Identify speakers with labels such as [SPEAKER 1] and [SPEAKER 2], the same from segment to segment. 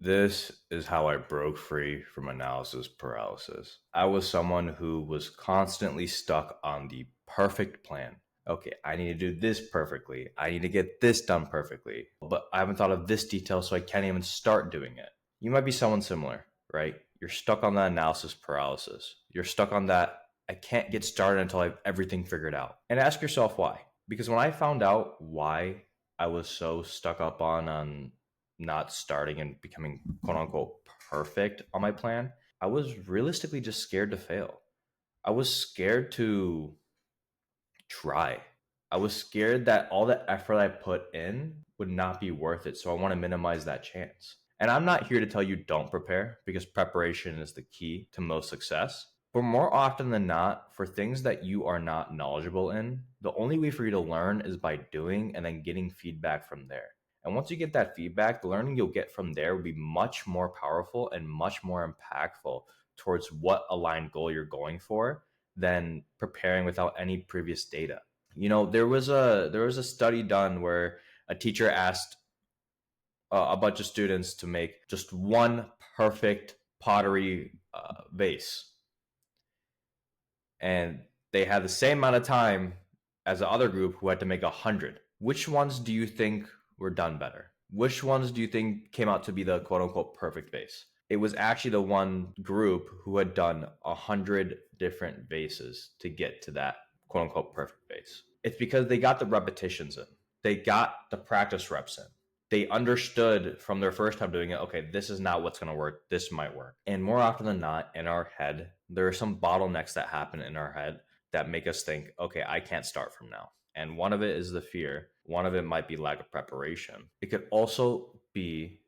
[SPEAKER 1] This is how I broke free from analysis paralysis. I was someone who was constantly stuck on the perfect plan. Okay, I need to do this perfectly. I need to get this done perfectly. But I haven't thought of this detail, so I can't even start doing it. You might be someone similar, right? You're stuck on that analysis paralysis. You're stuck on that, I can't get started until I have everything figured out. And ask yourself why. Because when I found out why I was so stuck up on not starting and becoming quote unquote perfect on my plan, I was realistically just scared to fail. I was scared to try. I was scared that all the effort I put in would not be worth it. So I want to minimize that chance. And I'm not here to tell you don't prepare because preparation is the key to most success. But more often than not, for things that you are not knowledgeable in, the only way for you to learn is by doing and then getting feedback from there. And once you get that feedback, the learning you'll get from there will be much more powerful and much more impactful towards what aligned goal you're going for than preparing without any previous data. There was a study done where a teacher asked a bunch of students to make just one perfect pottery vase, and they had the same amount of time as the other group who had to make 100. Which ones do you think were done better? Which ones do you think came out to be the quote unquote perfect vase? It was actually the one group who had done 100 different vases to get to that quote unquote perfect vase. It's because they got the repetitions in, they got the practice reps in. They understood from their first time doing it, okay, this is not what's going to work. This might work. And more often than not, in our head, there are some bottlenecks that happen in our head that make us think, okay, I can't start from now. And one of it is the fear. One of it might be lack of preparation. It could also be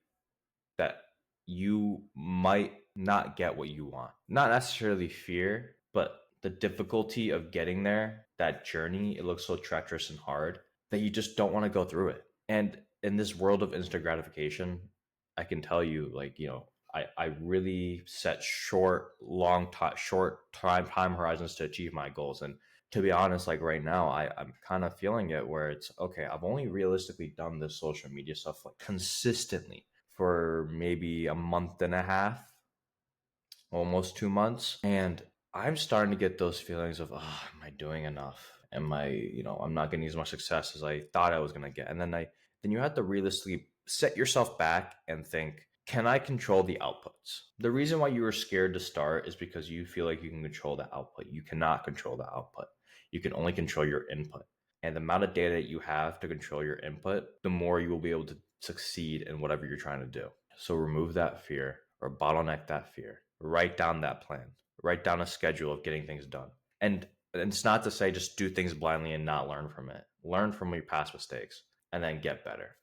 [SPEAKER 1] that you might not get what you want. Not necessarily fear, but the difficulty of getting there, that journey, it looks so treacherous and hard that you just don't want to go through it. And in this world of instant gratification, I can tell you, I really set short time horizons to achieve my goals. And to be honest, like right now, I'm kind of feeling it where it's okay, I've only realistically done this social media stuff like consistently for maybe a month and a half, almost 2 months. And I'm starting to get those feelings of, oh, am I doing enough? I'm not getting as much success as I thought I was going to get. And then you have to realistically set yourself back and think, can I control the outputs? The reason why you were scared to start is because you feel like you can control the output. You cannot control the output. You can only control your input. And the amount of data that you have to control your input, the more you will be able to succeed in whatever you're trying to do. So remove that fear or bottleneck that fear. Write down that plan. Write down a schedule of getting things done. And it's not to say just do things blindly and not learn from it. Learn from your past mistakes and then get better.